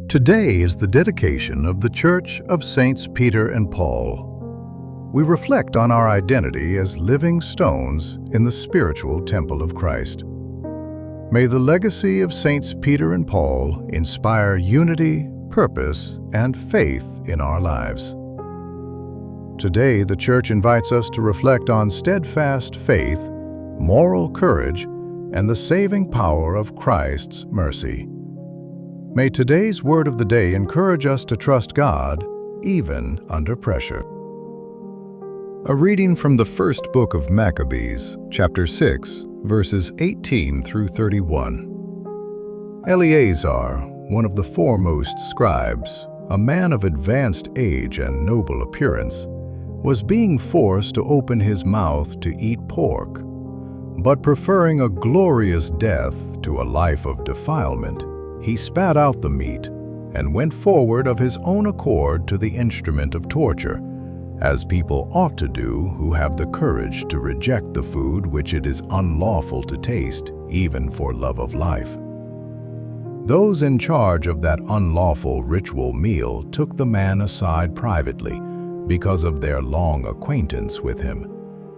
Today is the dedication of the Church of Saints Peter and Paul. We reflect on our identity as living stones in the spiritual temple of Christ. May the legacy of Saints Peter and Paul inspire unity, purpose, and faith in our lives. Today, the Church invites us to reflect on steadfast faith, moral courage, and the saving power of Christ's mercy. May today's word of the day encourage us to trust God, even under pressure. A reading from the first book of Maccabees, chapter 6, verses 18 through 31. Eleazar, one of the foremost scribes, a man of advanced age and noble appearance, was being forced to open his mouth to eat pork. But preferring a glorious death to a life of defilement, he spat out the meat and went forward of his own accord to the instrument of torture, as people ought to do who have the courage to reject the food which it is unlawful to taste, even for love of life. Those in charge of that unlawful ritual meal took the man aside privately, because of their long acquaintance with him,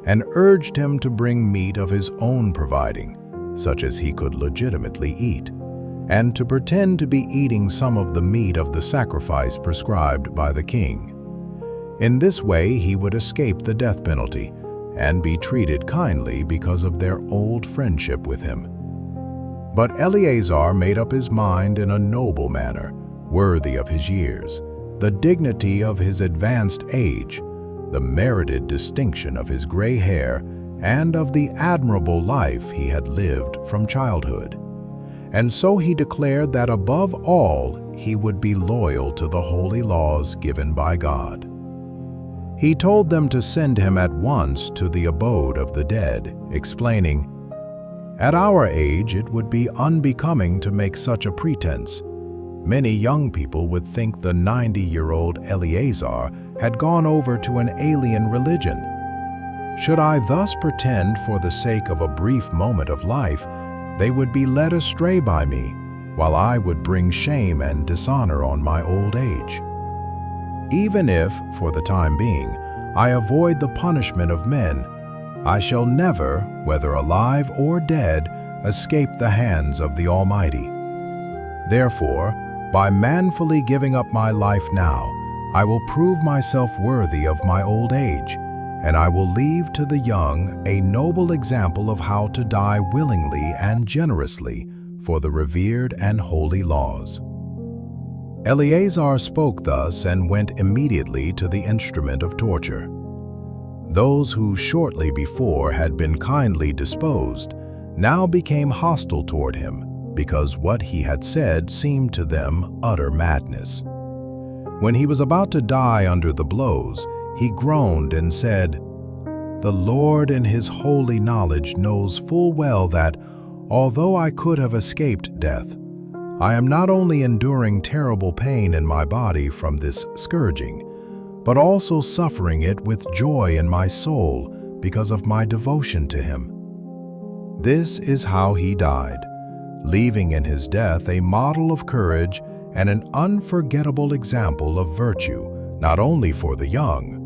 and urged him to bring meat of his own providing, such as he could legitimately eat, and to pretend to be eating some of the meat of the sacrifice prescribed by the king. In this way he would escape the death penalty and be treated kindly because of their old friendship with him. But Eleazar made up his mind in a noble manner, worthy of his years, the dignity of his advanced age, the merited distinction of his gray hair, and of the admirable life he had lived from childhood. And so he declared that above all he would be loyal to the holy laws given by God. He told them to send him at once to the abode of the dead, explaining, "At our age it would be unbecoming to make such a pretense. Many young people would think the 90-year-old Eleazar had gone over to an alien religion. Should I thus pretend for the sake of a brief moment of life, they would be led astray by me, while I would bring shame and dishonor on my old age. Even if, for the time being, I avoid the punishment of men, I shall never, whether alive or dead, escape the hands of the Almighty. Therefore, by manfully giving up my life now, I will prove myself worthy of my old age, and I will leave to the young a noble example of how to die willingly and generously for the revered and holy laws." Eleazar spoke thus and went immediately to the instrument of torture. Those who shortly before had been kindly disposed now became hostile toward him, because what he had said seemed to them utter madness. When he was about to die under the blows, he groaned and said, "The Lord in his holy knowledge knows full well that, although I could have escaped death, I am not only enduring terrible pain in my body from this scourging, but also suffering it with joy in my soul because of my devotion to him." This is how he died, leaving in his death a model of courage and an unforgettable example of virtue, not only for the young,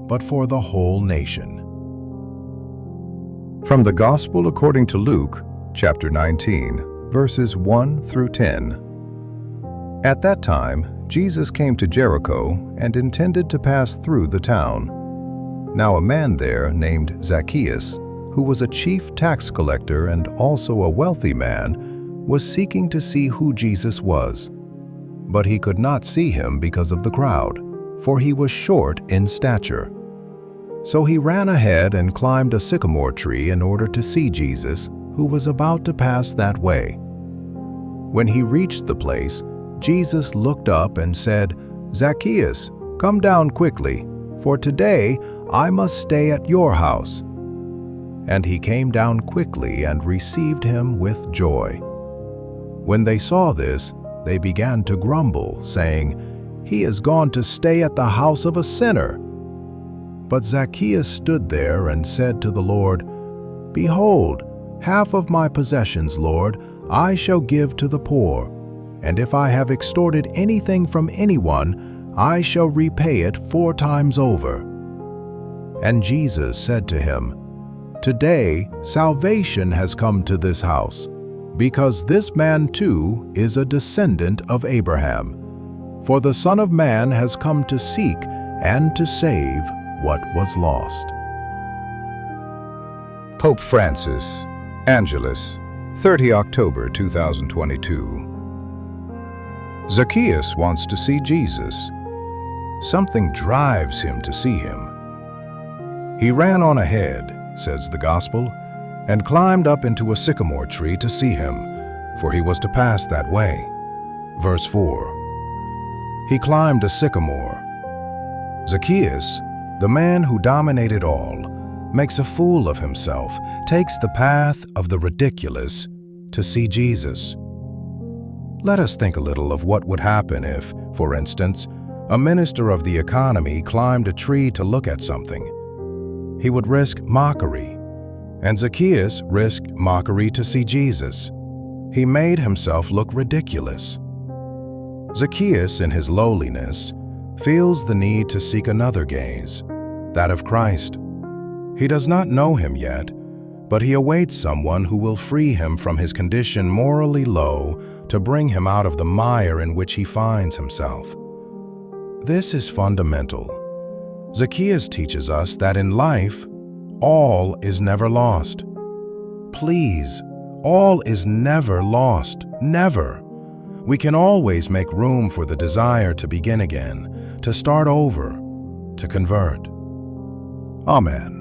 but for the whole nation. From the Gospel according to Luke, chapter 19, verses 1 through 10. At that time, Jesus came to Jericho and intended to pass through the town. Now a man there named Zacchaeus, who was a chief tax collector and also a wealthy man, was seeking to see who Jesus was. But he could not see him because of the crowd, for he was short in stature. So he ran ahead and climbed a sycamore tree in order to see Jesus, who was about to pass that way. When he reached the place, Jesus looked up and said, "Zacchaeus, come down quickly, for today I must stay at your house." And he came down quickly and received him with joy. When they saw this, they began to grumble, saying, "He has gone to stay at the house of a sinner." But Zacchaeus stood there and said to the Lord, "Behold, half of my possessions, Lord, I shall give to the poor. and if I have extorted anything from anyone, I shall repay it 4 times over." And Jesus said to him, "Today salvation has come to this house, because this man too is a descendant of Abraham. For the Son of Man has come to seek and to save what was lost." Pope Francis, Angelus, 30 October 2022. Zacchaeus wants to see Jesus. Something drives him to see him. "He ran on ahead," says the Gospel, "and climbed up into a sycamore tree to see him, for he was to pass that way." Verse 4. He climbed a sycamore. Zacchaeus, the man who dominated all, makes a fool of himself, takes the path of the ridiculous to see Jesus. Let us think a little of what would happen if, for instance, a minister of the economy climbed a tree to look at something. He would risk mockery, and Zacchaeus risked mockery to see Jesus. He made himself look ridiculous. Zacchaeus, in his lowliness, feels the need to seek another gaze, that of Christ. He does not know him yet, but he awaits someone who will free him from his condition morally low to bring him out of the mire in which he finds himself. This is fundamental. Zacchaeus teaches us that in life, all is never lost. Please, all is never lost, never. We can always make room for the desire to begin again, to start over, to convert. Amen.